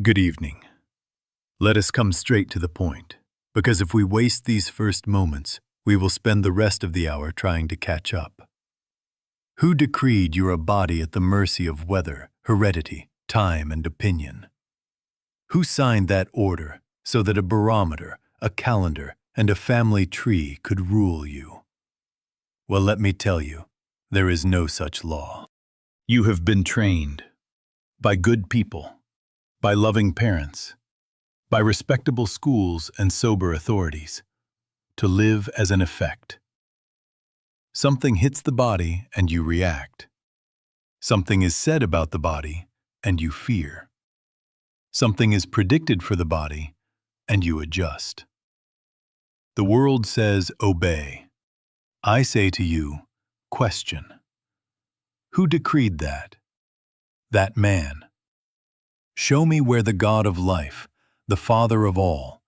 Good evening. Let us come straight to the point, because if we waste these first moments, we will spend the rest of the hour trying to catch up. Who decreed you're a body at the mercy of weather, heredity, time, and opinion? Who signed that order so that a barometer, a calendar, and a family tree could rule you? Well, let me tell you, there is no such law. You have been trained by good people, by loving parents, by respectable schools and sober authorities, to live as an effect. Something hits the body and you react. Something is said about the body and you fear. Something is predicted for the body and you adjust. The world says obey. I say to you, question. Who decreed that? That man. Show me where the God of life, the Father of all,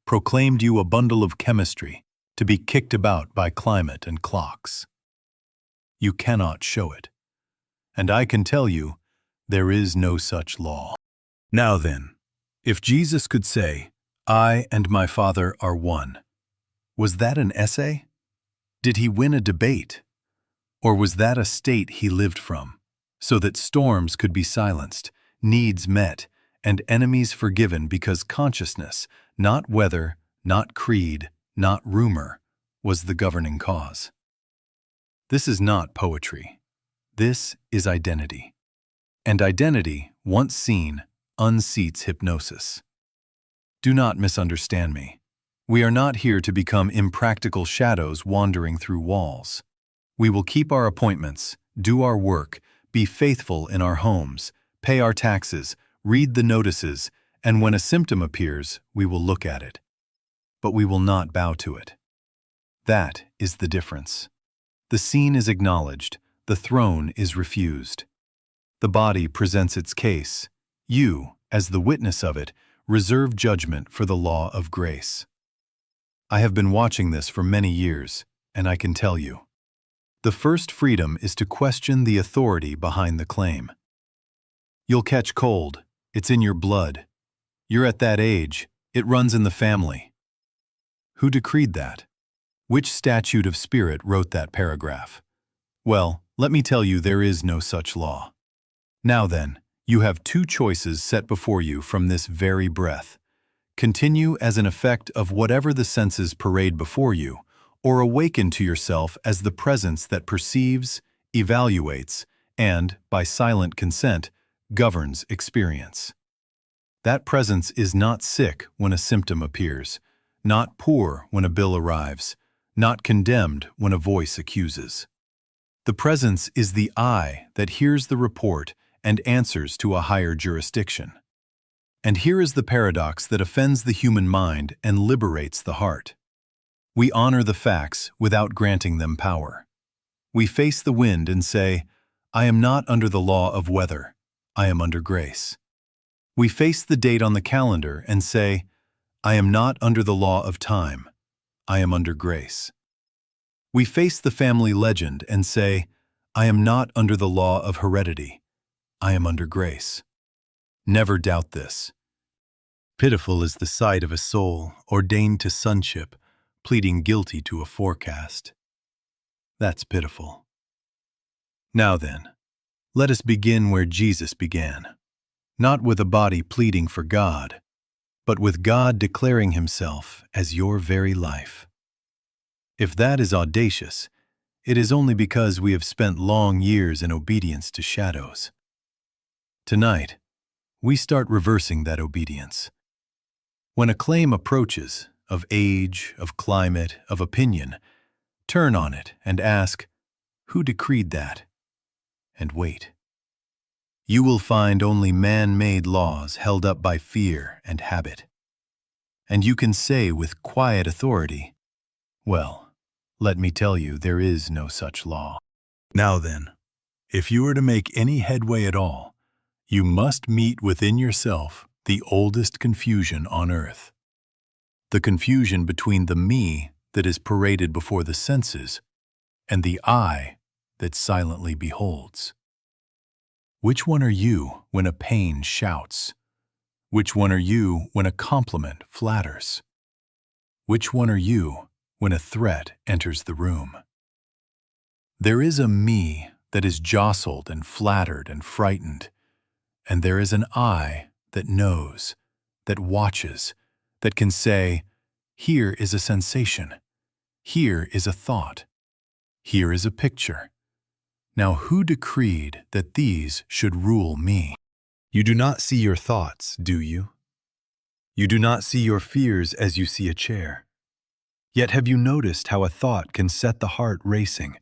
proclaimed you a bundle of chemistry to be kicked about by climate and clocks. You cannot show it. And I can tell you, there is no such law. Now then, if Jesus could say, I and my Father are one, was that an essay? Did he win a debate? Or was that a state he lived from, so that storms could be silenced, needs met, and enemies forgiven because consciousness, not weather, not creed, not rumor, was the governing cause? This is not poetry. This is identity. And identity, once seen, unseats hypnosis. Do not misunderstand me. We are not here to become impractical shadows wandering through walls. We will keep our appointments, do our work, be faithful in our homes, pay our taxes, read the notices, and when a symptom appears, we will look at it. But we will not bow to it. That is the difference. The scene is acknowledged, the throne is refused. The body presents its case. You, as the witness of it, reserve judgment for the law of grace. I have been watching this for many years, and I can tell you. The first freedom is to question the authority behind the claim. You'll catch cold. It's in your blood. You're at that age. It runs in the family. Who decreed that? Which statute of spirit wrote that paragraph? Well, let me tell you, there is no such law. Now then, you have two choices set before you from this very breath. Continue as an effect of whatever the senses parade before you, or awaken to yourself as the presence that perceives, evaluates, and, by silent consent, governs experience. That presence is not sick when a symptom appears, not poor when a bill arrives, not condemned when a voice accuses. The presence is the I that hears the report and answers to a higher jurisdiction. And here is the paradox that offends the human mind and liberates the heart. We honor the facts without granting them power. We face the wind and say, I am not under the law of weather. I am under grace. We face the date on the calendar and say, I am not under the law of time. I am under grace. We face the family legend and say, I am not under the law of heredity. I am under grace. Never doubt this. Pitiful is the sight of a soul ordained to sonship, pleading guilty to a forecast. That's pitiful. Now then, let us begin where Jesus began, not with a body pleading for God, but with God declaring himself as your very life. If that is audacious, it is only because we have spent long years in obedience to shadows. Tonight, we start reversing that obedience. When a claim approaches, of age, of climate, of opinion, turn on it and ask, who decreed that? And wait. You will find only man-made laws held up by fear and habit. And you can say with quiet authority, well, let me tell you, there is no such law. Now then, if you are to make any headway at all, you must meet within yourself the oldest confusion on earth. The confusion between the me that is paraded before the senses and the I that silently beholds. Which one are you when a pain shouts? Which one are you when a compliment flatters? Which one are you when a threat enters the room? There is a me that is jostled and flattered and frightened, and there is an I that knows, that watches, that can say, here is a sensation, here is a thought, here is a picture. Now who decreed that these should rule me? You do not see your thoughts, do you? You do not see your fears as you see a chair. Yet have you noticed how a thought can set the heart racing,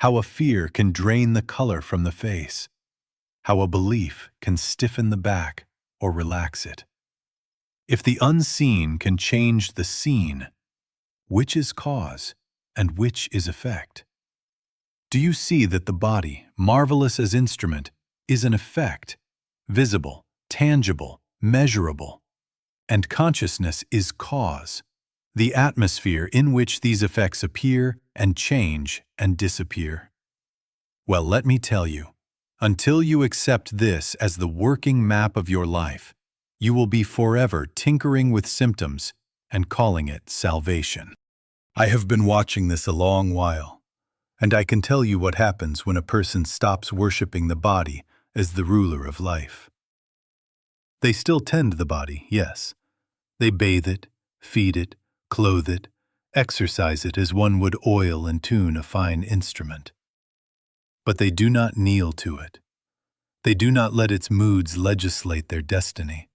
how a fear can drain the color from the face, how a belief can stiffen the back or relax it? If the unseen can change the seen, which is cause and which is effect? Do you see that the body, marvelous as instrument, is an effect, visible, tangible, measurable, and consciousness is cause, the atmosphere in which these effects appear and change and disappear? Well, let me tell you, until you accept this as the working map of your life, you will be forever tinkering with symptoms and calling it salvation. I have been watching this a long while, and I can tell you what happens when a person stops worshiping the body as the ruler of life. They still tend the body, yes. They bathe it, feed it, clothe it, exercise it as one would oil and tune a fine instrument. But they do not kneel to it. They do not let its moods legislate their destiny.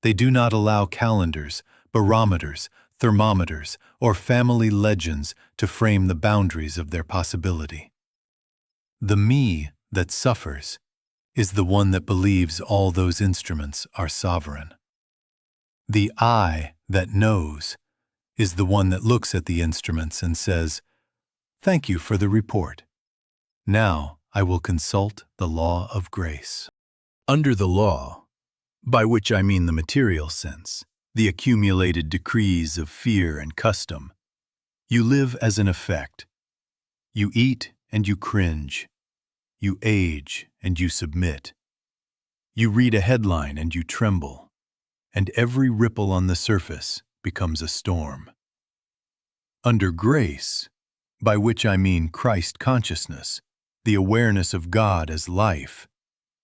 They do not allow calendars, barometers, thermometers, or family legends to frame the boundaries of their possibility. The me that suffers is the one that believes all those instruments are sovereign. The I that knows is the one that looks at the instruments and says, "Thank you for the report. Now I will consult the law of grace." Under the law, by which I mean the material sense, the accumulated decrees of fear and custom, you live as an effect. You eat and you cringe. You age and you submit. You read a headline and you tremble, and every ripple on the surface becomes a storm. Under grace, by which I mean Christ consciousness, the awareness of God as life,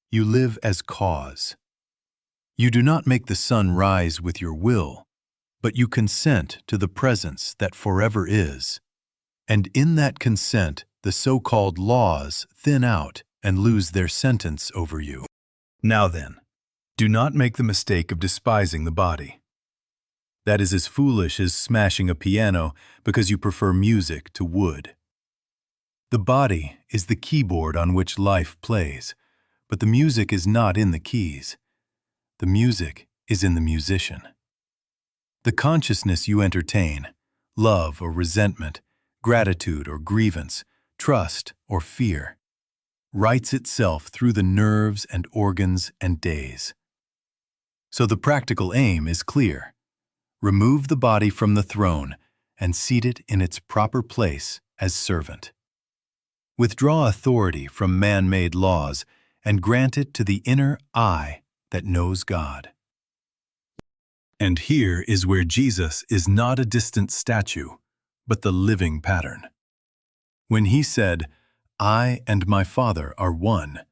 you live as cause. You do not make the sun rise with your will, but you consent to the presence that forever is, and in that consent the so-called laws thin out and lose their sentence over you. Now then, do not make the mistake of despising the body. That is as foolish as smashing a piano because you prefer music to wood. The body is the keyboard on which life plays, but the music is not in the keys. The music is in the musician. The consciousness you entertain, love or resentment, gratitude or grievance, trust or fear, writes itself through the nerves and organs and days. So the practical aim is clear. Remove the body from the throne and seat it in its proper place as servant. Withdraw authority from man-made laws and grant it to the inner I that knows God. And here is where Jesus is not a distant statue, but the living pattern. When he said, "I and my Father are one,"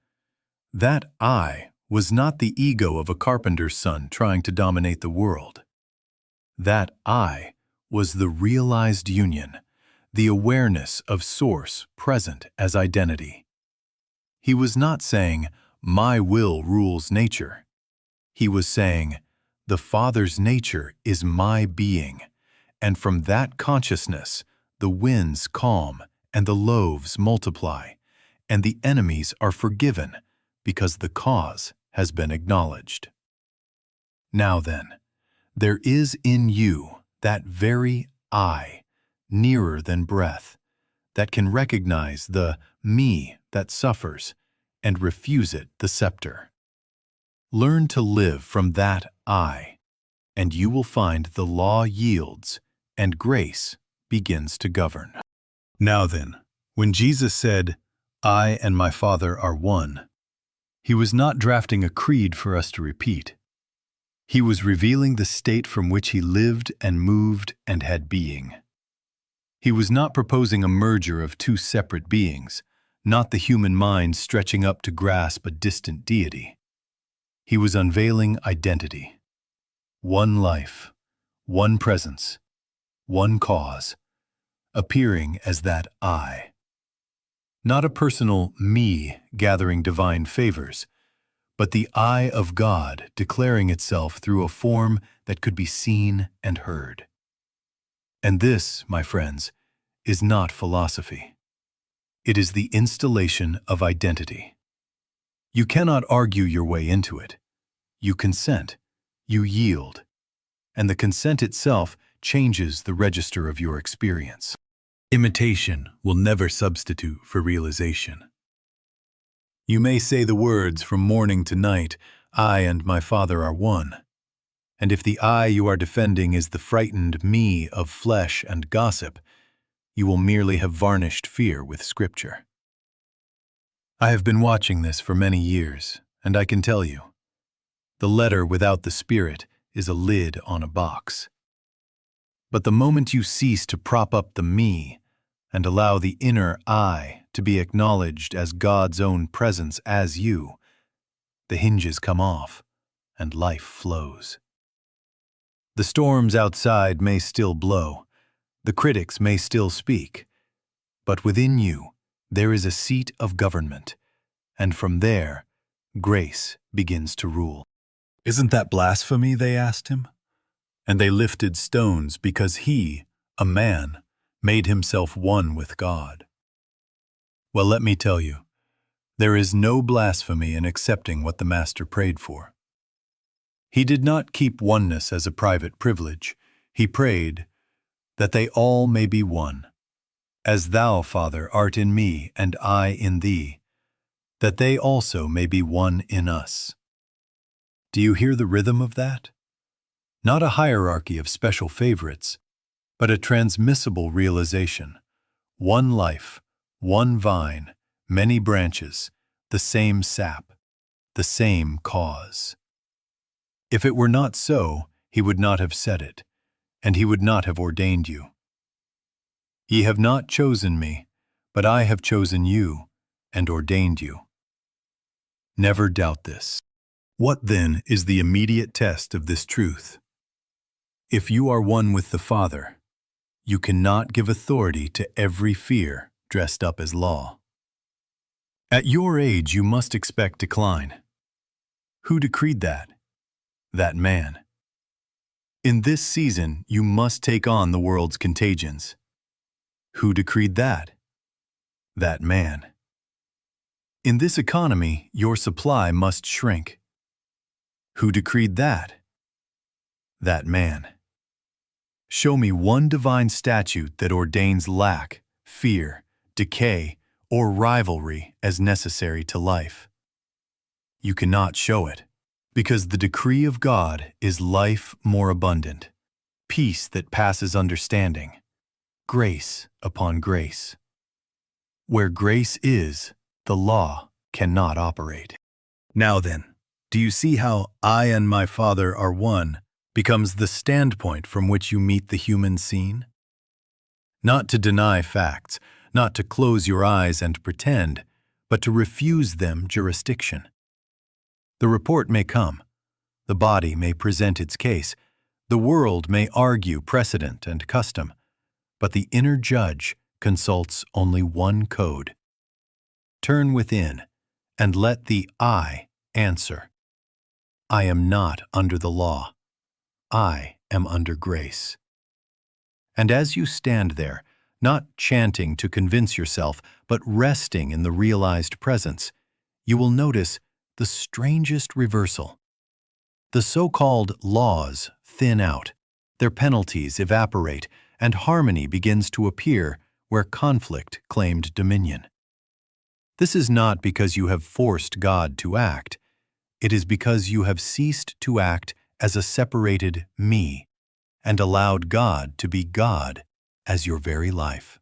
that I was not the ego of a carpenter's son trying to dominate the world. That I was the realized union, the awareness of Source present as identity. He was not saying, "My will rules nature." He was saying, "The Father's nature is my being," and from that consciousness, the winds calm and the loaves multiply, and the enemies are forgiven because the cause has been acknowledged. Now then, there is in you that very I, nearer than breath, that can recognize the me that suffers and refuse it the scepter. Learn to live from that I, and you will find the law yields and grace begins to govern. Now then, when Jesus said, "I and my Father are one," he was not drafting a creed for us to repeat. He was revealing the state from which he lived and moved and had being. He was not proposing a merger of two separate beings, not the human mind stretching up to grasp a distant deity. He was unveiling identity. One life, one presence, one cause, appearing as that I. Not a personal me gathering divine favors, but the I of God declaring itself through a form that could be seen and heard. And this, my friends, is not philosophy. It is the installation of identity. You cannot argue your way into it. You consent, you yield, and the consent itself changes the register of your experience. Imitation will never substitute for realization. You may say the words from morning to night, "I and my Father are one." And if the I you are defending is the frightened me of flesh and gossip, you will merely have varnished fear with Scripture. I have been watching this for many years, and I can tell you, the letter without the spirit is a lid on a box. But the moment you cease to prop up the me and allow the inner I to be acknowledged as God's own presence as you, the hinges come off and life flows. The storms outside may still blow, the critics may still speak, but within you there is a seat of government, and from there, grace begins to rule. "Isn't that blasphemy?" they asked him. And they lifted stones because he, a man, made himself one with God. Well, let me tell you, there is no blasphemy in accepting what the Master prayed for. He did not keep oneness as a private privilege. He prayed that they all may be one, as thou, Father, art in me and I in thee, that they also may be one in us. Do you hear the rhythm of that? Not a hierarchy of special favorites, but a transmissible realization. One life, one vine, many branches, the same sap, the same cause. If it were not so, he would not have said it, and he would not have ordained you. Ye have not chosen me, but I have chosen you and ordained you. Never doubt this. What then is the immediate test of this truth? If you are one with the Father, you cannot give authority to every fear dressed up as law. At your age, you must expect decline. Who decreed that? That man. In this season, you must take on the world's contagions. Who decreed that? That man. In this economy, your supply must shrink. Who decreed that? That man. Show me one divine statute that ordains lack, fear, decay, or rivalry as necessary to life. You cannot show it, because the decree of God is life more abundant, peace that passes understanding, grace upon grace. Where grace is, the law cannot operate. Now then, do you see how I and my Father are one becomes the standpoint from which you meet the human scene? Not to deny facts, not to close your eyes and pretend, but to refuse them jurisdiction. The report may come, the body may present its case, the world may argue precedent and custom, but the inner judge consults only one code. Turn within and let the I answer. I am not under the law. I am under grace. And as you stand there, not chanting to convince yourself, but resting in the realized presence, you will notice the strangest reversal. The so-called laws thin out, their penalties evaporate, and harmony begins to appear where conflict claimed dominion. This is not because you have forced God to act. It is because you have ceased to act as a separated me and allowed God to be God as your very life.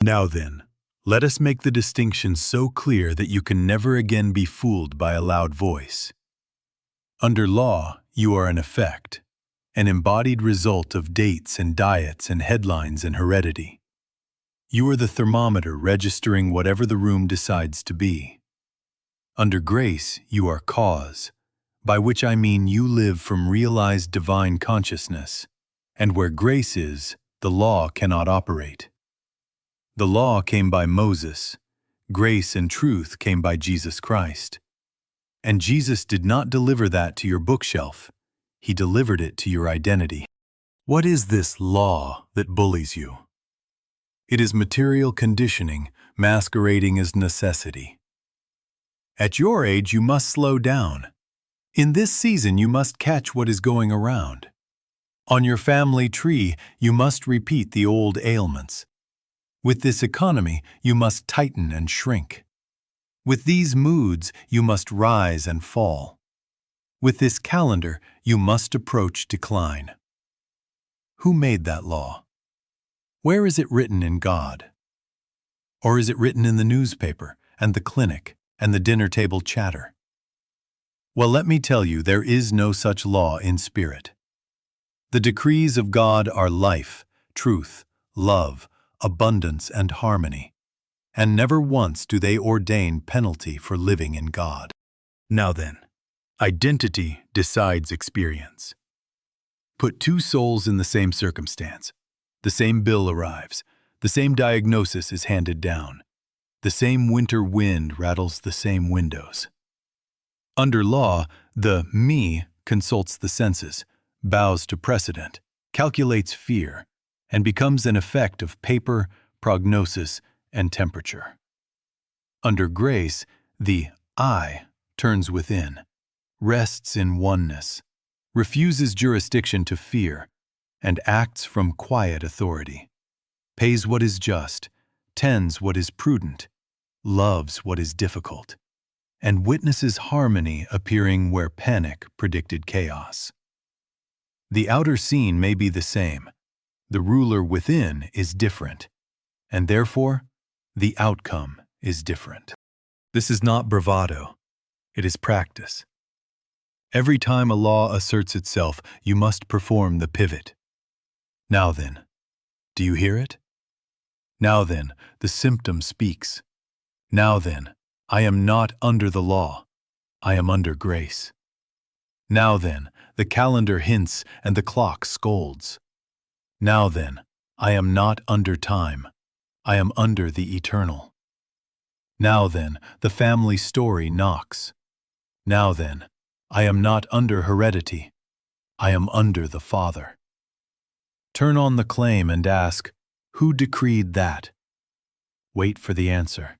Now then, let us make the distinction so clear that you can never again be fooled by a loud voice. Under law, you are an effect, an embodied result of dates and diets and headlines and heredity. You are the thermometer registering whatever the room decides to be. Under grace, you are cause, by which I mean you live from realized divine consciousness, and where grace is, the law cannot operate. The law came by Moses, grace and truth came by Jesus Christ. And Jesus did not deliver that to your bookshelf, He delivered it to your identity. What is this law that bullies you? It is material conditioning masquerading as necessity. At your age, you must slow down. In this season, you must catch what is going around. On your family tree, you must repeat the old ailments. With this economy, you must tighten and shrink. With these moods, you must rise and fall. With this calendar, you must approach decline. Who made that law? Where is it written in God? Or is it written in the newspaper and the clinic and the dinner table chatter? Well, let me tell you, there is no such law in spirit. The decrees of God are life, truth, love, abundance, and harmony, and never once do they ordain penalty for living in God. Now then, identity decides experience. Put two souls in the same circumstance. The same bill arrives. The same diagnosis is handed down. The same winter wind rattles the same windows. Under law, the me consults the senses, bows to precedent, calculates fear, and becomes an effect of paper, prognosis, and temperature. Under grace, the I turns within, rests in oneness, refuses jurisdiction to fear, and acts from quiet authority, pays what is just, tends what is prudent, loves what is difficult, and witnesses harmony appearing where panic predicted chaos. The outer scene may be the same, the ruler within is different, and therefore, the outcome is different. This is not bravado, it is practice. Every time a law asserts itself, you must perform the pivot. Now then, do you hear it? Now then, the symptom speaks. Now then, I am not under the law, I am under grace. Now then, the calendar hints and the clock scolds. Now then, I am not under time, I am under the eternal. Now then, the family story knocks. Now then, I am not under heredity, I am under the Father. Turn on the claim and ask, who decreed that? Wait for the answer.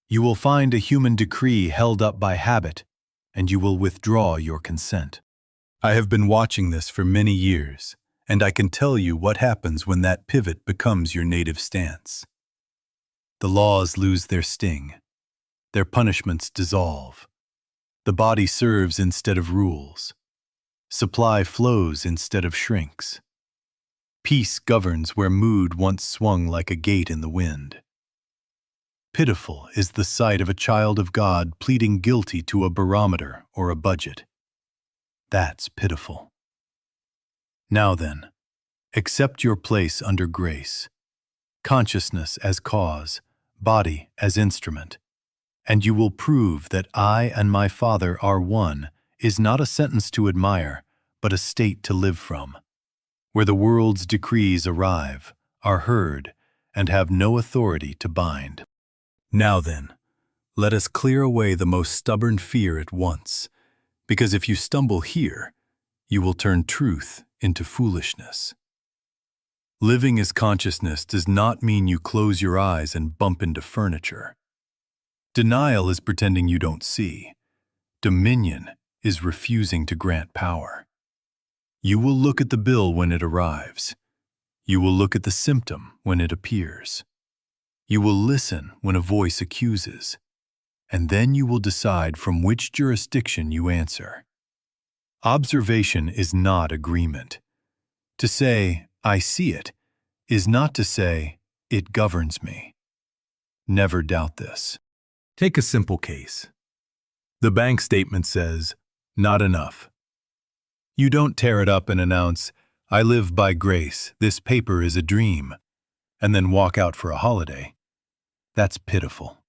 You will find a human decree held up by habit, and you will withdraw your consent. I have been watching this for many years, and I can tell you what happens when that pivot becomes your native stance. The laws lose their sting. Their punishments dissolve. The body serves instead of rules. Supply flows instead of shrinks. Peace governs where mood once swung like a gate in the wind. Pitiful is the sight of a child of God pleading guilty to a barometer or a budget. That's pitiful. Now then, accept your place under grace, consciousness as cause, body as instrument, and you will prove that I and my Father are one is not a sentence to admire, but a state to live from, where the world's decrees arrive, are heard, and have no authority to bind. Now then, let us clear away the most stubborn fear at once, because if you stumble here, you will turn truth into foolishness. Living as consciousness does not mean you close your eyes and bump into furniture. Denial is pretending you don't see. Dominion is refusing to grant power. You will look at the bill when it arrives. You will look at the symptom when it appears. You will listen when a voice accuses, and then you will decide from which jurisdiction you answer. Observation is not agreement. To say, I see it, is not to say, it governs me. Never doubt this. Take a simple case. The bank statement says, Not enough. You don't tear it up and announce, "I live by grace, this paper is a dream," and then walk out for a holiday. That's pitiful.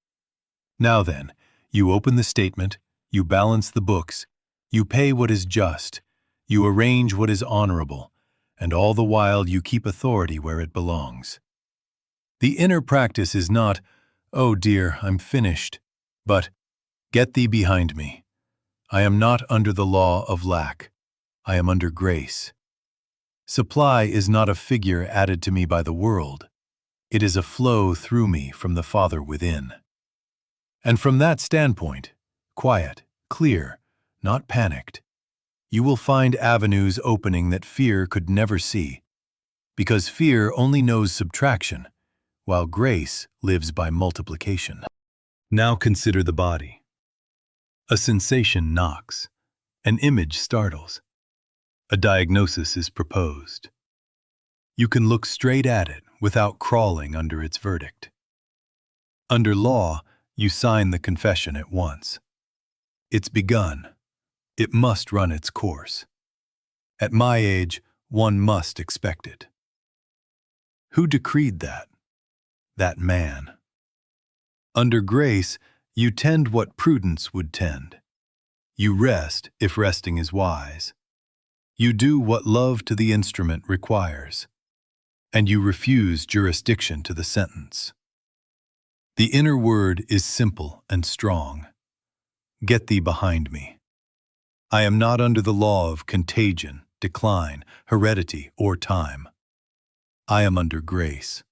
Now then, you open the statement, you balance the books, you pay what is just, you arrange what is honorable, and all the while you keep authority where it belongs. The inner practice is not, "Oh dear, I'm finished," but, "Get thee behind me. I am not under the law of lack. I am under grace." Supply is not a figure added to me by the world. It is a flow through me from the Father within. And from that standpoint, quiet, clear, not panicked, you will find avenues opening that fear could never see, because fear only knows subtraction, while grace lives by multiplication. Now consider the body. A sensation knocks, an image startles, a diagnosis is proposed. You can look straight at it without crawling under its verdict. Under law, you sign the confession at once. It's begun. It must run its course. At my age, one must expect it. Who decreed that? That man. Under grace, you tend what prudence would tend. You rest if resting is wise. You do what love to the instrument requires. And you refuse jurisdiction to the sentence. The inner word is simple and strong. Get thee behind me. I am not under the law of contagion, decline, heredity, or time. I am under grace.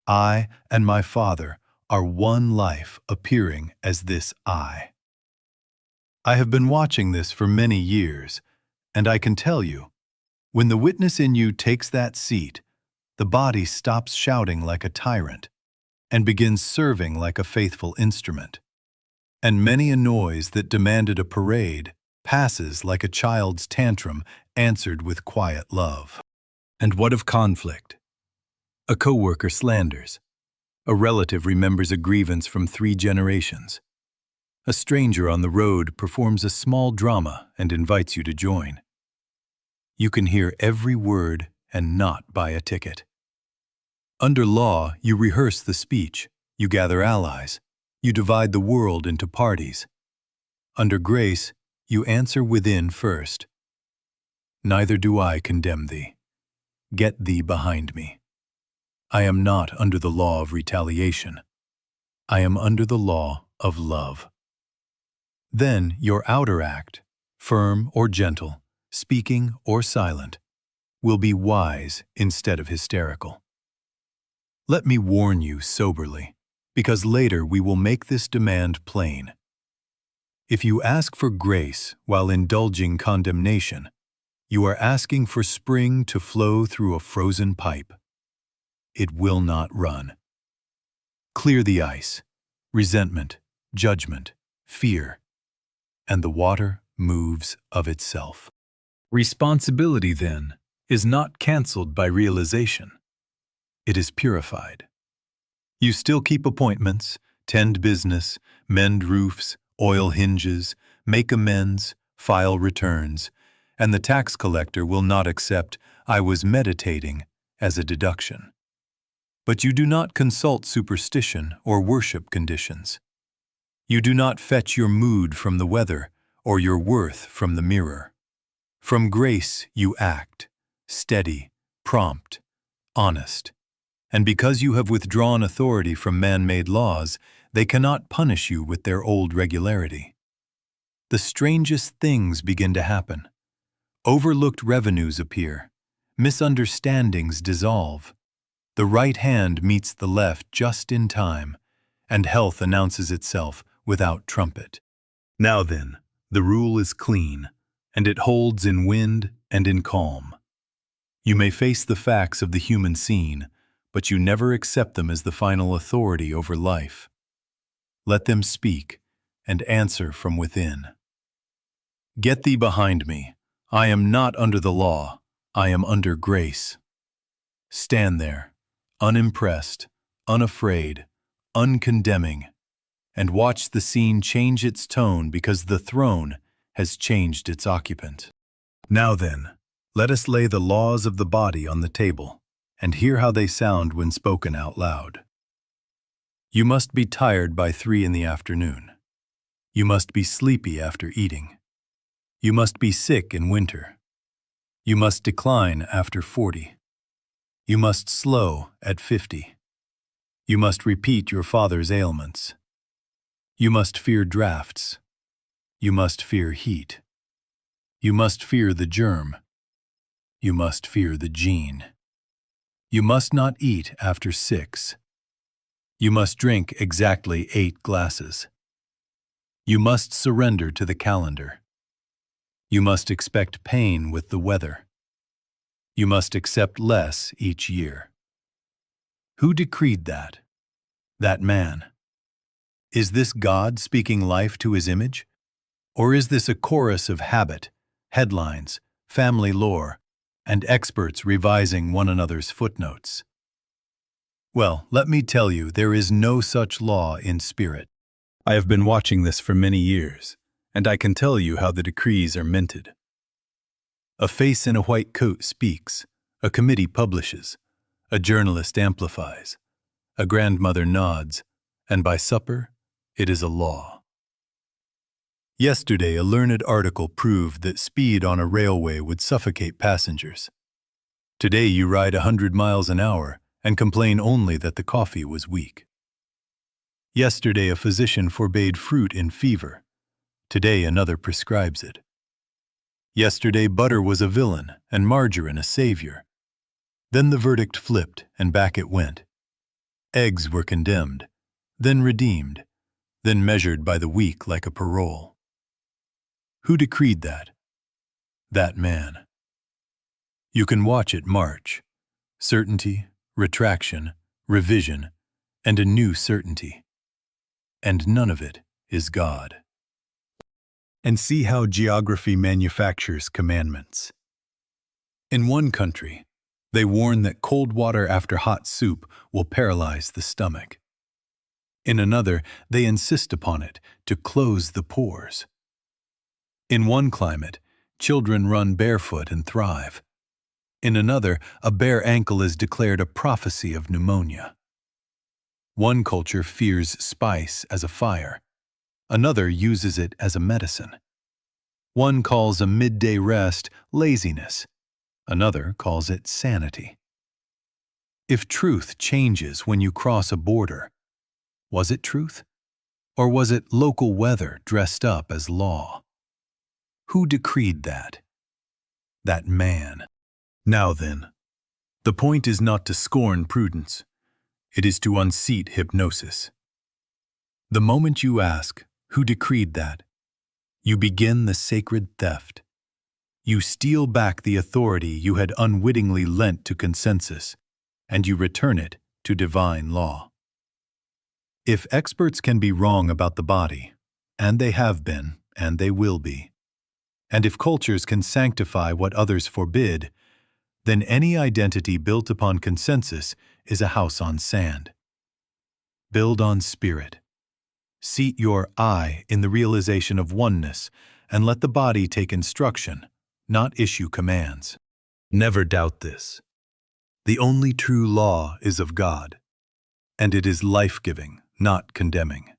I and my Father are one life appearing as this I. I have been watching this for many years, and I can tell you, when the witness in you takes that seat, the body stops shouting like a tyrant and begins serving like a faithful instrument. And many a noise that demanded a parade passes like a child's tantrum answered with quiet love. And what of conflict? A coworker slanders. A relative remembers a grievance from 3 generations. A stranger on the road performs a small drama and invites you to join. You can hear every word and not buy a ticket. Under law, you rehearse the speech, you gather allies, you divide the world into parties. Under grace, you answer within first. Neither do I condemn thee. Get thee behind me. I am not under the law of retaliation. I am under the law of love. Then your outer act, firm or gentle, speaking or silent, will be wise instead of hysterical. Let me warn you soberly, because later we will make this demand plain. If you ask for grace while indulging condemnation, you are asking for spring to flow through a frozen pipe. It will not run. Clear the ice, resentment, judgment, fear, and the water moves of itself. Responsibility, then, is not canceled by realization. It is purified. You still keep appointments, tend business, mend roofs, oil hinges, make amends, file returns, and the tax collector will not accept "I was meditating" as a deduction. But you do not consult superstition or worship conditions. You do not fetch your mood from the weather or your worth from the mirror. From grace you act, steady, prompt, honest. And because you have withdrawn authority from man-made laws, they cannot punish you with their old regularity. The strangest things begin to happen. Overlooked revenues appear. Misunderstandings dissolve. The right hand meets the left just in time, and health announces itself without trumpet. Now then, the rule is clean, and it holds in wind and in calm. You may face the facts of the human scene, but you never accept them as the final authority over life. Let them speak and answer from within. Get thee behind me. I am not under the law. I am under grace. Stand there, unimpressed, unafraid, uncondemning, and watch the scene change its tone because the throne has changed its occupant. Now then, let us lay the laws of the body on the table and hear how they sound when spoken out loud. You must be tired by 3 in the afternoon. You must be sleepy after eating. You must be sick in winter. You must decline after 40. You must slow at 50. You must repeat your father's ailments. You must fear drafts. You must fear heat. You must fear the germ. You must fear the gene. You must not eat after 6. You must drink exactly 8 glasses. You must surrender to the calendar. You must expect pain with the weather. You must accept less each year. Who decreed that? That man. Is this God speaking life to his image? Or is this a chorus of habit, headlines, family lore, and experts revising one another's footnotes? Well, let me tell you, there is no such law in spirit. I have been watching this for many years, and I can tell you how the decrees are minted. A face in a white coat speaks, a committee publishes, a journalist amplifies, a grandmother nods, and by supper, it is a law. Yesterday, a learned article proved that speed on a railway would suffocate passengers. Today, you ride 100 miles an hour and complain only that the coffee was weak. Yesterday, a physician forbade fruit in fever. Today, another prescribes it. Yesterday, butter was a villain and margarine a savior. Then the verdict flipped and back it went. Eggs were condemned, then redeemed, then measured by the weak like a parole. Who decreed that? That man. You can watch it march. Certainty, retraction, revision, and a new certainty. And none of it is God. And see how geography manufactures commandments. In one country, they warn that cold water after hot soup will paralyze the stomach. In another, they insist upon it to close the pores. In one climate, children run barefoot and thrive. In another, a bare ankle is declared a prophecy of pneumonia. One culture fears spice as a fire. Another uses it as a medicine. One calls a midday rest laziness. Another calls it sanity. If truth changes when you cross a border, was it truth? Or was it local weather dressed up as law? Who decreed that? That man. Now then, the point is not to scorn prudence. It is to unseat hypnosis. The moment you ask, who decreed that? You begin the sacred theft. You steal back the authority you had unwittingly lent to consensus, and you return it to divine law. If experts can be wrong about the body, and they have been, and they will be, and if cultures can sanctify what others forbid, then any identity built upon consensus is a house on sand. Build on spirit. Seat your I in the realization of oneness, and let the body take instruction, not issue commands. Never doubt this. The only true law is of God, and it is life-giving, not condemning.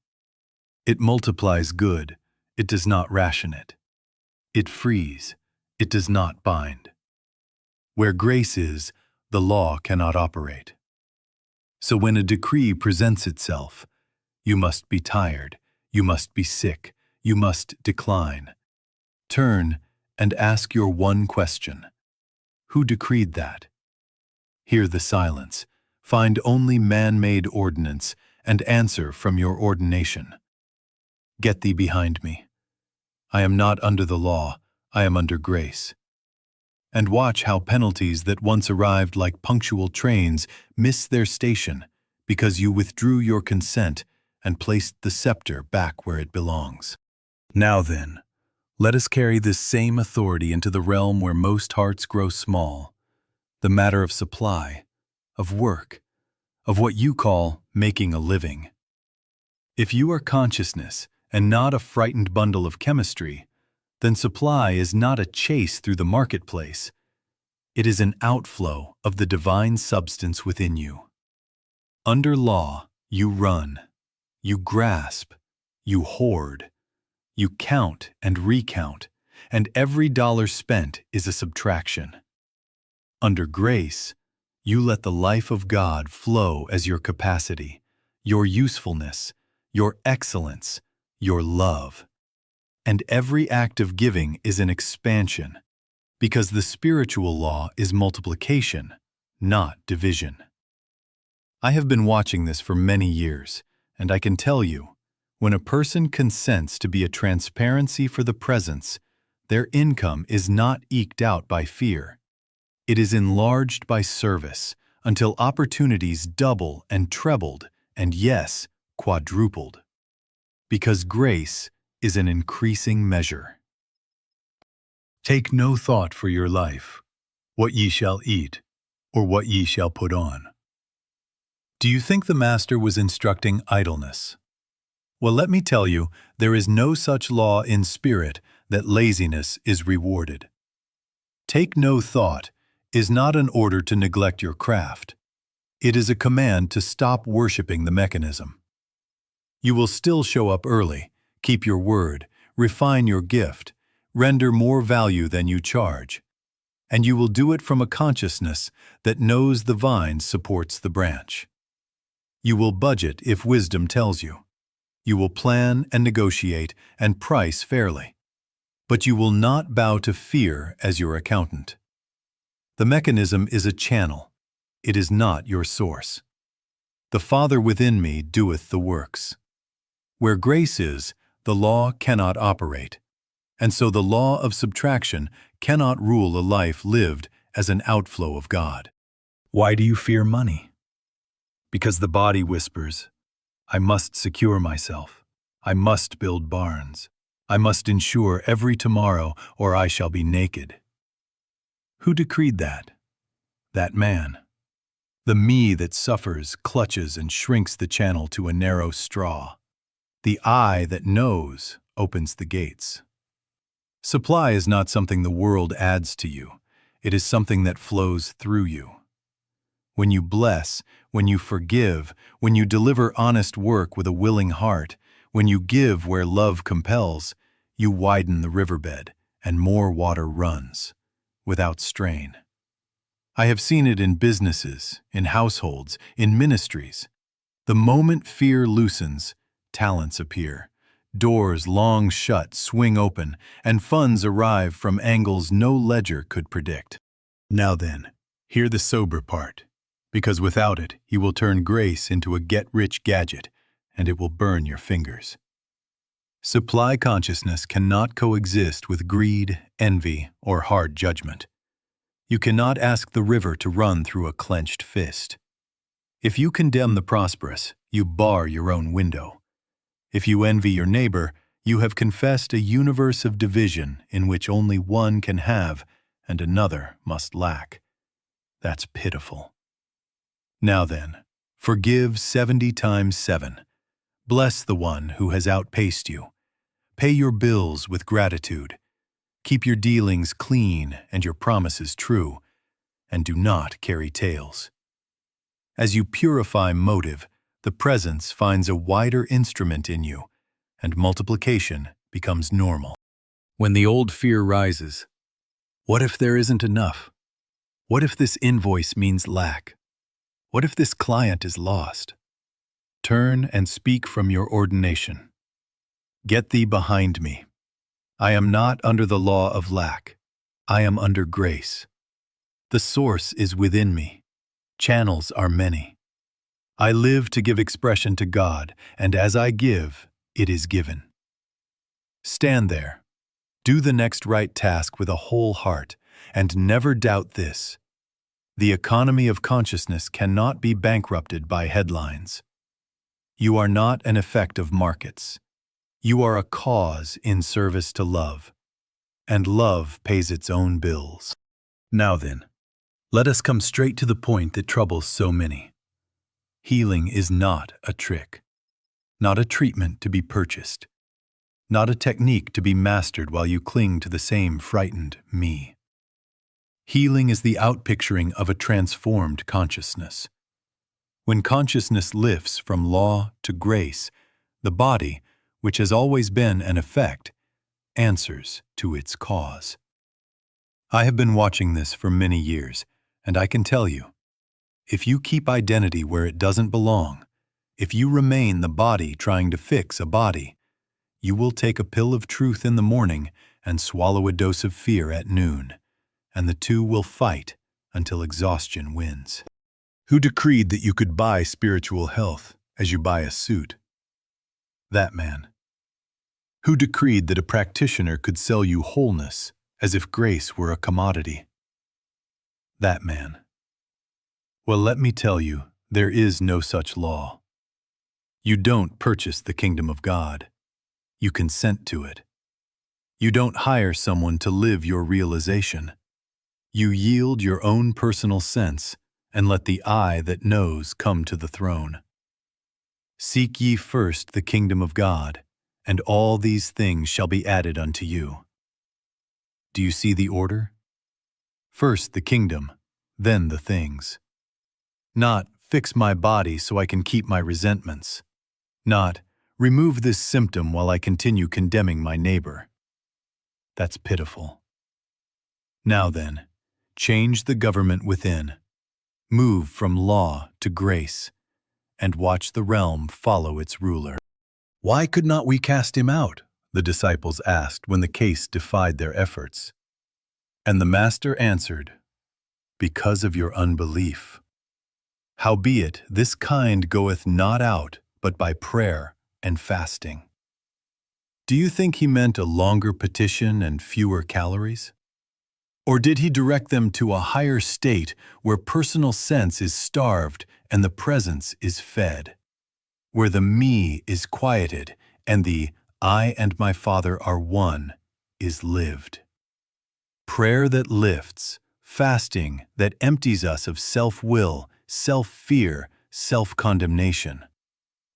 It multiplies good, it does not ration it. It frees, it does not bind. Where grace is, the law cannot operate. So when a decree presents itself, you must be tired, you must be sick, you must decline. Turn and ask your one question. Who decreed that? Hear the silence, find only man-made ordinance, and answer from your ordination. Get thee behind me. I am not under the law, I am under grace. And watch how penalties that once arrived like punctual trains miss their station because you withdrew your consent and placed the scepter back where it belongs. Now then, let us carry this same authority into the realm where most hearts grow small, the matter of supply, of work, of what you call making a living. If you are consciousness and not a frightened bundle of chemistry, then supply is not a chase through the marketplace. It is an outflow of the divine substance within you. Under law, you run, you grasp, you hoard, you count and recount, and every dollar spent is a subtraction. Under grace, you let the life of God flow as your capacity, your usefulness, your excellence, your love. And every act of giving is an expansion, because the spiritual law is multiplication, not division. I have been watching this for many years, and I can tell you, when a person consents to be a transparency for the presence, their income is not eked out by fear. It is enlarged by service until opportunities double and trebled, and yes, quadrupled. Because grace is an increasing measure. Take no thought for your life, what ye shall eat, or what ye shall put on. Do you think the Master was instructing idleness? Well, let me tell you, there is no such law in spirit that laziness is rewarded. Take no thought is not an order to neglect your craft. It is a command to stop worshiping the mechanism. You will still show up early, keep your word, refine your gift, render more value than you charge, and you will do it from a consciousness that knows the vine supports the branch. You will budget if wisdom tells you. You will plan and negotiate and price fairly. But you will not bow to fear as your accountant. The mechanism is a channel. It is not your source. The Father within me doeth the works. Where grace is, the law cannot operate, and so the law of subtraction cannot rule a life lived as an outflow of God. Why do you fear money? Because the body whispers, I must secure myself. I must build barns. I must ensure every tomorrow, or I shall be naked. Who decreed that? That man. The me that suffers, clutches, and shrinks the channel to a narrow straw. The I that knows opens the gates. Supply is not something the world adds to you. It is something that flows through you. When you bless, when you forgive, when you deliver honest work with a willing heart, when you give where love compels, you widen the riverbed, and more water runs, without strain. I have seen it in businesses, in households, in ministries. The moment fear loosens, talents appear. Doors long shut swing open, and funds arrive from angles no ledger could predict. Now then, hear the sober part, because without it, you will turn grace into a get-rich gadget, and it will burn your fingers. Supply consciousness cannot coexist with greed, envy, or hard judgment. You cannot ask the river to run through a clenched fist. If you condemn the prosperous, you bar your own window. If you envy your neighbor, you have confessed a universe of division in which only one can have and another must lack. That's pitiful. Now then, forgive 70 times 7. Bless the one who has outpaced you. Pay your bills with gratitude. Keep your dealings clean and your promises true, and do not carry tales. As you purify motive, the presence finds a wider instrument in you, and multiplication becomes normal. When the old fear rises, what if there isn't enough? What if this invoice means lack? What if this client is lost? Turn and speak from your ordination. Get thee behind me. I am not under the law of lack. I am under grace. The source is within me. Channels are many. I live to give expression to God, and as I give, it is given. Stand there. Do the next right task with a whole heart, and never doubt this. The economy of consciousness cannot be bankrupted by headlines. You are not an effect of markets. You are a cause in service to love, and love pays its own bills. Now then, let us come straight to the point that troubles so many. Healing is not a trick, not a treatment to be purchased. not a technique to be mastered while you cling to the same frightened me. Healing is the outpicturing of a transformed consciousness. When consciousness lifts from law to grace, the body, which has always been an effect, answers to its cause. I have been watching this for many years, and I can tell you, if you keep identity where it doesn't belong, if you remain the body trying to fix a body, you will take a pill of truth in the morning and swallow a dose of fear at noon, and the two will fight until exhaustion wins. Who decreed that you could buy spiritual health as you buy a suit? That man. Who decreed that a practitioner could sell you wholeness as if grace were a commodity? That man. Well, let me tell you, there is no such law. You don't purchase the kingdom of God. You consent to it. You don't hire someone to live your realization. You yield your own personal sense and let the eye that knows come to the throne. Seek ye first the kingdom of God, and all these things shall be added unto you. Do you see the order? First the kingdom, then the things. Not, fix my body so I can keep my resentments. Not, remove this symptom while I continue condemning my neighbor. That's pitiful. Now then, change the government within. Move from law to grace, and watch the realm follow its ruler. Why could not we cast him out? The disciples asked when the case defied their efforts. And the Master answered, because of your unbelief. Howbeit, this kind goeth not out but by prayer and fasting. Do you think he meant a longer petition and fewer calories? Or did he direct them to a higher state where personal sense is starved and the presence is fed? Where the me is quieted and the I and my Father are one is lived. Prayer that lifts, fasting that empties us of self-will, self-fear, self-condemnation.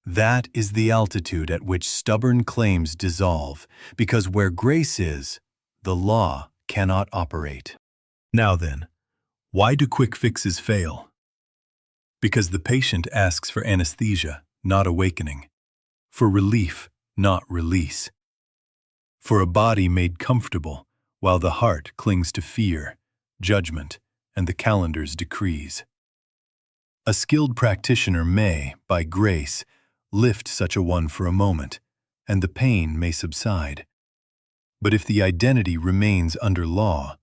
That is the altitude at which stubborn claims dissolve, because where grace is, the law cannot operate. Now then, why do quick fixes fail? Because the patient asks for anesthesia, not awakening, for relief, not release, for a body made comfortable while the heart clings to fear, judgment, and the calendar's decrees. A skilled practitioner may, by grace, lift such a one for a moment, and the pain may subside. But if the identity remains under law,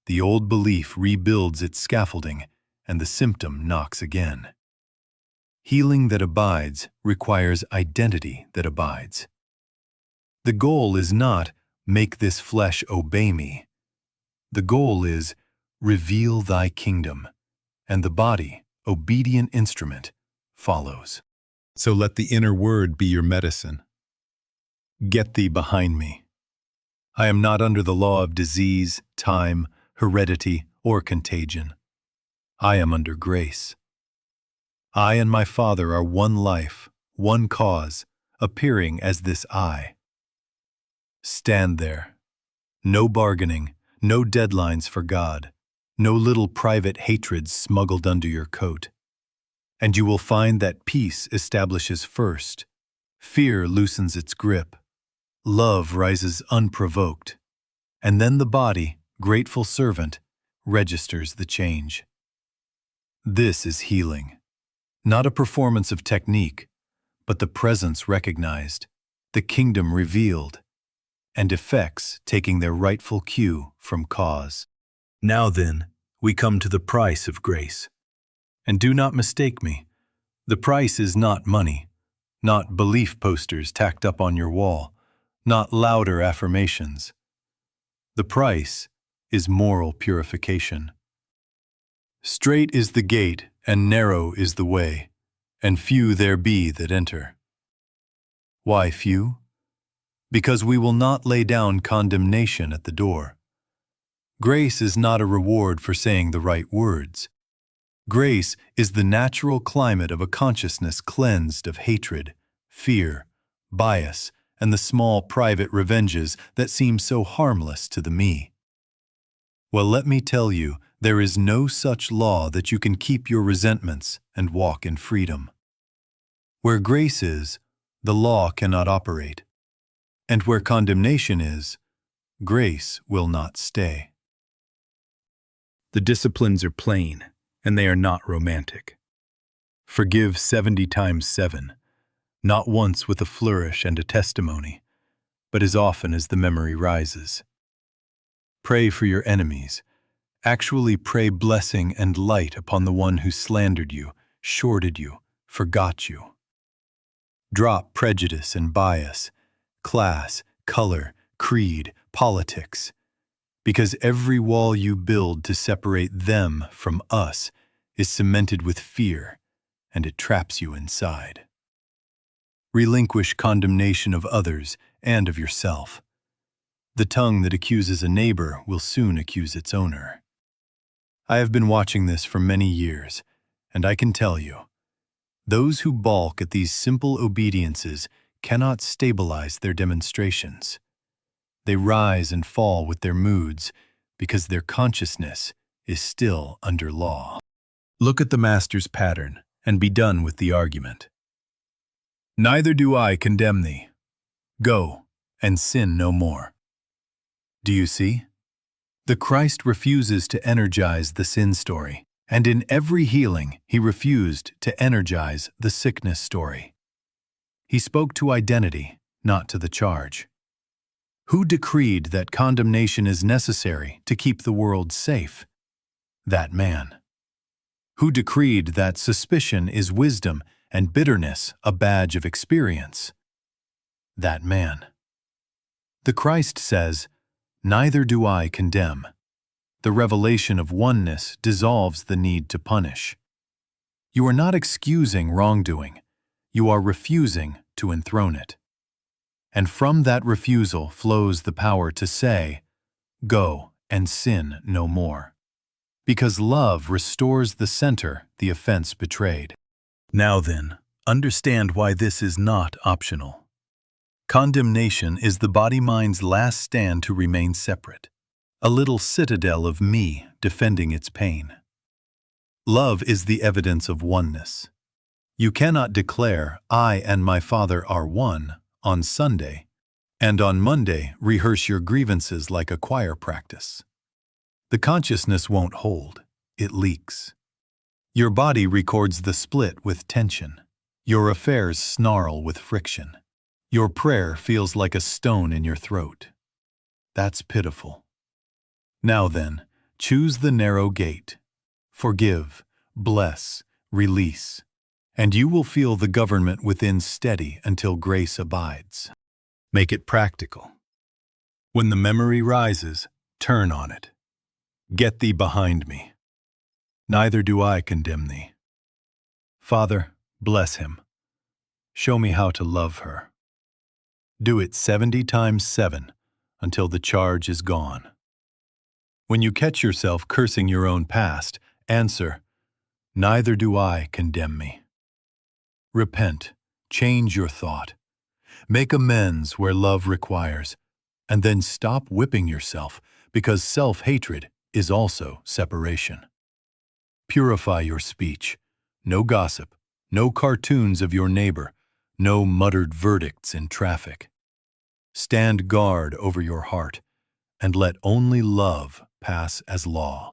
the old belief rebuilds its scaffolding, and the symptom knocks again. Healing that abides requires identity that abides. The goal is not, make this flesh obey me. The goal is, reveal thy kingdom, and the body, obedient instrument, follows. So let the inner word be your medicine. Get thee behind me. I am not under the law of disease, time, heredity, or contagion. I am under grace. I and my Father are one life, one cause, appearing as this I. Stand there. No bargaining, no deadlines for God, no little private hatreds smuggled under your coat. And you will find that peace establishes first, fear loosens its grip, love rises unprovoked, and then the body, grateful servant, registers the change. This is healing, not a performance of technique, but the presence recognized, the kingdom revealed, and effects taking their rightful cue from cause. Now then, we come to the price of grace. And do not mistake me, the price is not money, not belief posters tacked up on your wall, not louder affirmations. The price is moral purification. Strait is the gate, and narrow is the way, and few there be that enter. Why few? Because we will not lay down condemnation at the door. Grace is not a reward for saying the right words. Grace is the natural climate of a consciousness cleansed of hatred, fear, bias, and the small private revenges that seem so harmless to the me. Well, let me tell you, there is no such law that you can keep your resentments and walk in freedom. Where grace is, the law cannot operate. And where condemnation is, grace will not stay. The disciplines are plain, and they are not romantic. Forgive 70 times 7, not once with a flourish and a testimony, but as often as the memory rises. Pray for your enemies. Actually pray blessing and light upon the one who slandered you, shorted you, forgot you. Drop prejudice and bias, class, color, creed, politics, because every wall you build to separate them from us is cemented with fear, and it traps you inside. Relinquish condemnation of others and of yourself. The tongue that accuses a neighbor will soon accuse its owner. I have been watching this for many years, and I can tell you, those who balk at these simple obediences cannot stabilize their demonstrations. They rise and fall with their moods because their consciousness is still under law. Look at the Master's pattern and be done with the argument. Neither do I condemn thee. Go and sin no more. Do you see? The Christ refuses to energize the sin story, and in every healing he refused to energize the sickness story. He spoke to identity, not to the charge. Who decreed that condemnation is necessary to keep the world safe? That man. Who decreed that suspicion is wisdom and bitterness a badge of experience? That man. The Christ says, "Neither do I condemn." The revelation of oneness dissolves the need to punish. You are not excusing wrongdoing. You are refusing to enthrone it. And from that refusal flows the power to say, "Go and sin no more." Because love restores the center the offense betrayed. Now then, understand why this is not optional. Condemnation is the body-mind's last stand to remain separate, a little citadel of me defending its pain. Love is the evidence of oneness. You cannot declare, "I and my Father are one," on Sunday, and on Monday rehearse your grievances like a choir practice. The consciousness won't hold, it leaks. Your body records the split with tension. Your affairs snarl with friction. Your prayer feels like a stone in your throat. That's pitiful. Now then, choose the narrow gate. Forgive, bless, release, and you will feel the government within steady until grace abides. Make it practical. When the memory rises, turn on it. Get thee behind me. Neither do I condemn thee. Father, bless him. Show me how to love her. Do it 70 times 7 until the charge is gone. When you catch yourself cursing your own past, answer, "Neither do I condemn me." Repent, change your thought. Make amends where love requires, and then stop whipping yourself, because self-hatred is also separation. Purify your speech. No gossip, no cartoons of your neighbor, no muttered verdicts in traffic. Stand guard over your heart, and let only love pass as law.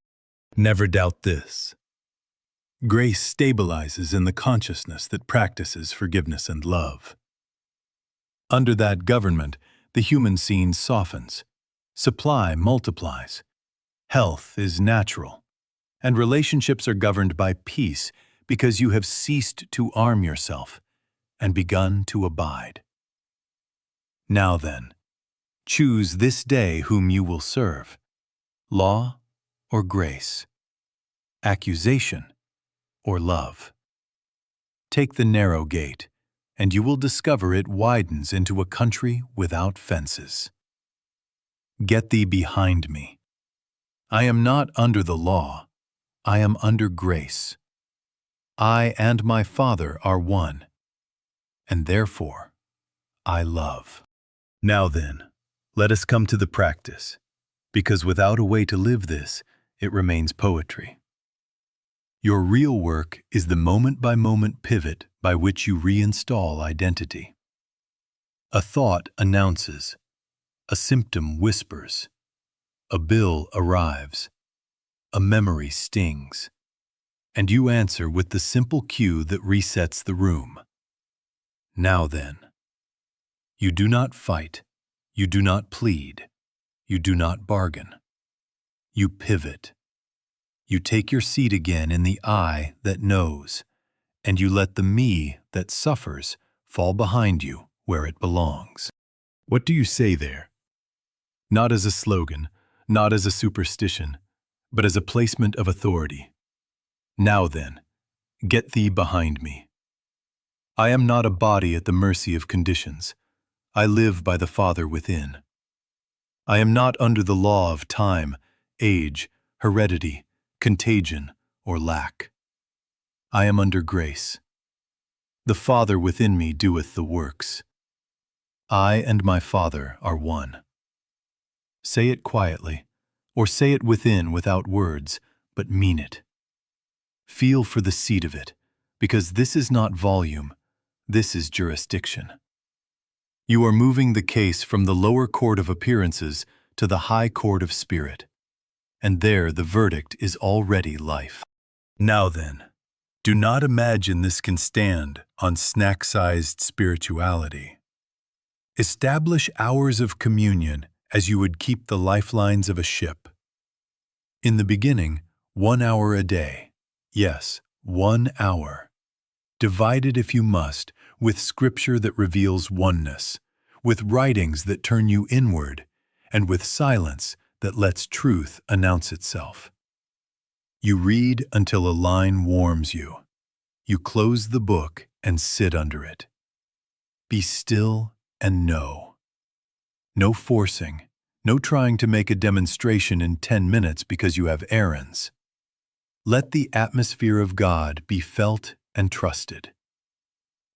Never doubt this. Grace stabilizes in the consciousness that practices forgiveness and love. Under that government, the human scene softens. Supply multiplies. Health is natural. And relationships are governed by peace because you have ceased to arm yourself and begun to abide. Now then, choose this day whom you will serve, law or grace, accusation or love. Take the narrow gate, and you will discover it widens into a country without fences. Get thee behind me. I am not under the law, I am under grace. I and my Father are one, and therefore I love. Now then, let us come to the practice, because without a way to live this, it remains poetry. Your real work is the moment-by-moment pivot by which you reinstall identity. A thought announces, a symptom whispers, a bill arrives, a memory stings, and you answer with the simple cue that resets the room. Now then, you do not fight, you do not plead, you do not bargain. You pivot. You take your seat again in the I that knows, and you let the me that suffers fall behind you where it belongs. What do you say there? Not as a slogan, not as a superstition, but as a placement of authority. Now then, get thee behind me. I am not a body at the mercy of conditions. I live by the Father within. I am not under the law of time, age, heredity, contagion, or lack. I am under grace. The Father within me doeth the works. I and my Father are one. Say it quietly, or say it within without words, but mean it. Feel for the seat of it, because this is not volume, this is jurisdiction. You are moving the case from the lower court of appearances to the high court of spirit, and there the verdict is already life. Now then, do not imagine this can stand on snack-sized spirituality. Establish hours of communion as you would keep the lifelines of a ship. In the beginning, 1 hour a day. Yes, 1 hour. Divide it if you must, with scripture that reveals oneness, with writings that turn you inward, and with silence that lets truth announce itself. You read until a line warms you. You close the book and sit under it. Be still and know. No forcing, no trying to make a demonstration in 10 minutes because you have errands. Let the atmosphere of God be felt and trusted.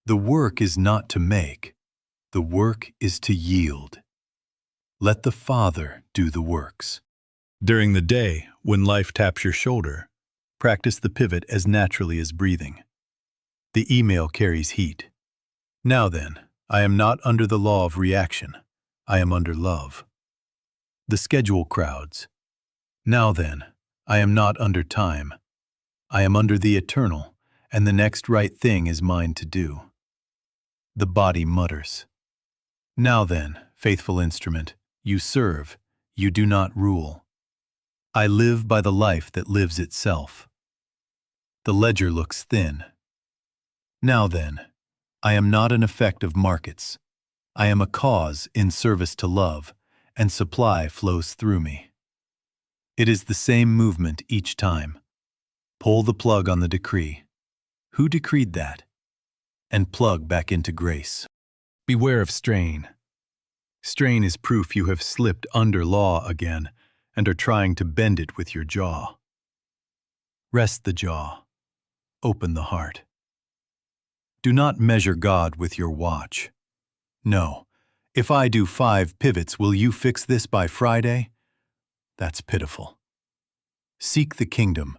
The work is not to make, the work is to yield. Let the Father do the works. During the day, when life taps your shoulder, practice the pivot as naturally as breathing. The email carries heat. Now then, I am not under the law of reaction. I am under love. The schedule crowds. Now then, I am not under time. I am under the eternal, and the next right thing is mine to do. The body mutters. Now then, faithful instrument, you serve, you do not rule. I live by the life that lives itself. The ledger looks thin. Now then, I am not an effect of markets. I am a cause in service to love, and supply flows through me. It is the same movement each time. Pull the plug on the decree. Who decreed that? And plug back into grace. Beware of strain. Strain is proof you have slipped under law again and are trying to bend it with your jaw. Rest the jaw. Open the heart. Do not measure God with your watch. No. If I do 5 pivots, will you fix this by Friday? That's pitiful. Seek the kingdom,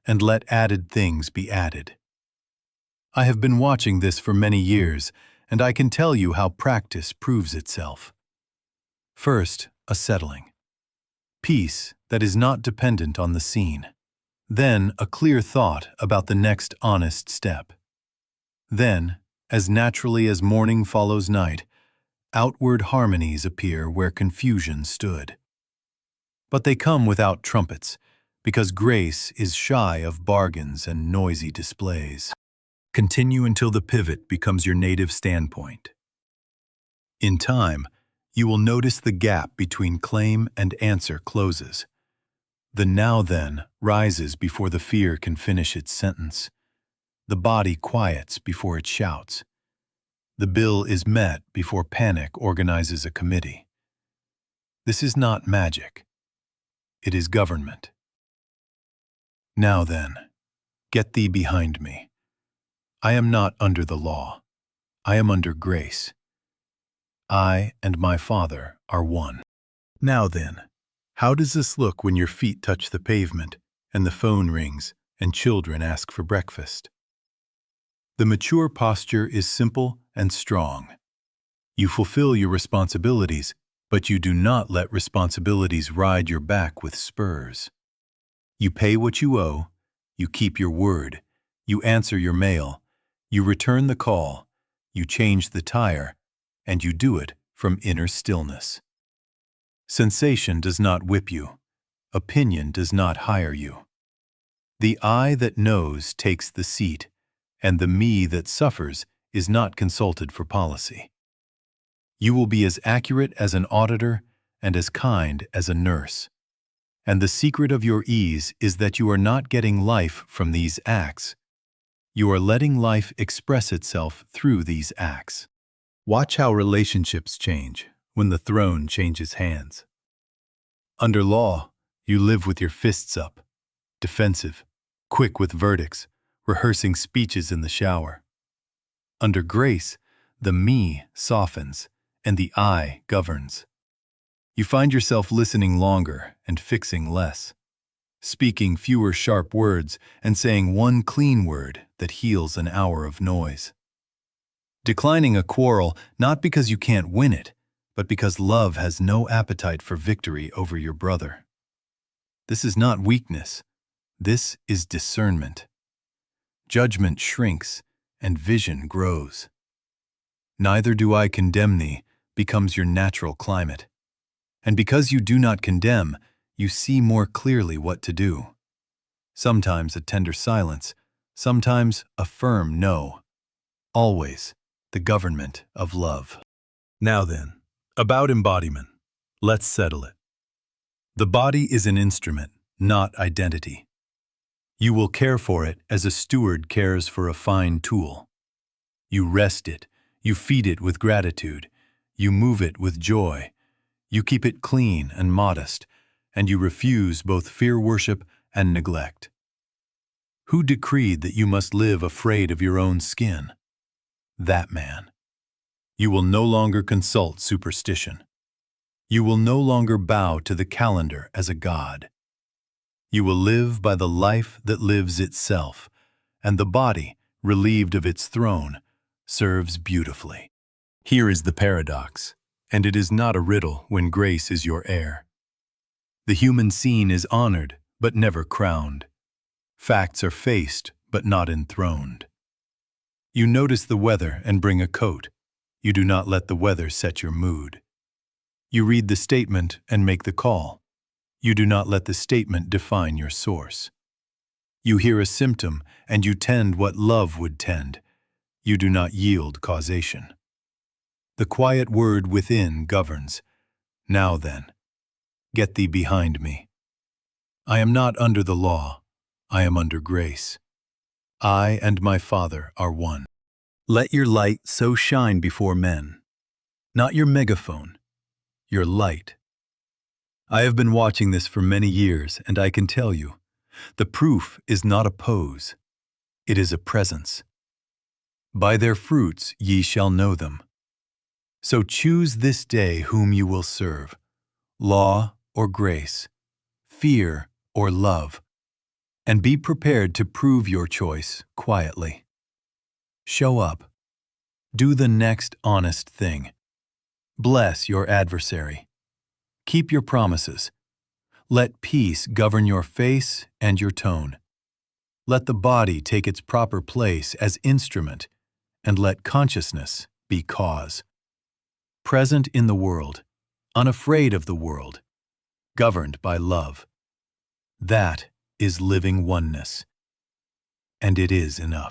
and let added things be added. I have been watching this for many years, and I can tell you how practice proves itself. First, a settling. Peace that is not dependent on the scene. Then, a clear thought about the next honest step. Then, as naturally as morning follows night, outward harmonies appear where confusion stood. But they come without trumpets, because grace is shy of bargains and noisy displays. Continue until the pivot becomes your native standpoint. In time, you will notice the gap between claim and answer closes. The now then rises before the fear can finish its sentence. The body quiets before it shouts. The bill is met before panic organizes a committee. This is not magic. It is government. Now then, get thee behind me. I am not under the law. I am under grace. I and my Father are one. Now then, how does this look when your feet touch the pavement and the phone rings and children ask for breakfast? The mature posture is simple and strong. You fulfill your responsibilities, but you do not let responsibilities ride your back with spurs. You pay what you owe, you keep your word, you answer your mail, you return the call, you change the tire, and you do it from inner stillness. Sensation does not whip you. Opinion does not hire you. The I that knows takes the seat, and the me that suffers is not consulted for policy. You will be as accurate as an auditor and as kind as a nurse. And the secret of your ease is that you are not getting life from these acts. You are letting life express itself through these acts. Watch how relationships change when the throne changes hands. Under law, you live with your fists up, defensive, quick with verdicts, rehearsing speeches in the shower. Under grace, the me softens and the I governs. You find yourself listening longer and fixing less, speaking fewer sharp words and saying one clean word that heals an hour of noise. Declining a quarrel not because you can't win it, but because love has no appetite for victory over your brother. This is not weakness. This is discernment. Judgment shrinks and vision grows. Neither do I condemn thee becomes your natural climate. And because you do not condemn, you see more clearly what to do. Sometimes a tender silence, sometimes a firm no. Always the government of love. Now then, about embodiment. Let's settle it. The body is an instrument, not identity. You will care for it as a steward cares for a fine tool. You rest it, you feed it with gratitude, you move it with joy, you keep it clean and modest, and you refuse both fear worship and neglect. Who decreed that you must live afraid of your own skin? That man. You will no longer consult superstition. You will no longer bow to the calendar as a god. You will live by the life that lives itself, and the body, relieved of its throne, serves beautifully. Here is the paradox, and it is not a riddle when grace is your heir. The human scene is honored, but never crowned. Facts are faced, but not enthroned. You notice the weather and bring a coat. You do not let the weather set your mood. You read the statement and make the call. You do not let the statement define your source. You hear a symptom and you tend what love would tend. You do not yield causation. The quiet word within governs. Now then, get thee behind me. I am not under the law. I am under grace. I and my Father are one. Let your light so shine before men. Not your megaphone, your light. I have been watching this for many years, and I can tell you, the proof is not a pose. It is a presence. By their fruits ye shall know them. So choose this day whom you will serve, law or grace, fear or love, and be prepared to prove your choice quietly. Show up. Do the next honest thing. Bless your adversary. Keep your promises. Let peace govern your face and your tone. Let the body take its proper place as instrument, and let consciousness be cause. Present in the world, unafraid of the world, governed by love. That is living oneness. And it is enough.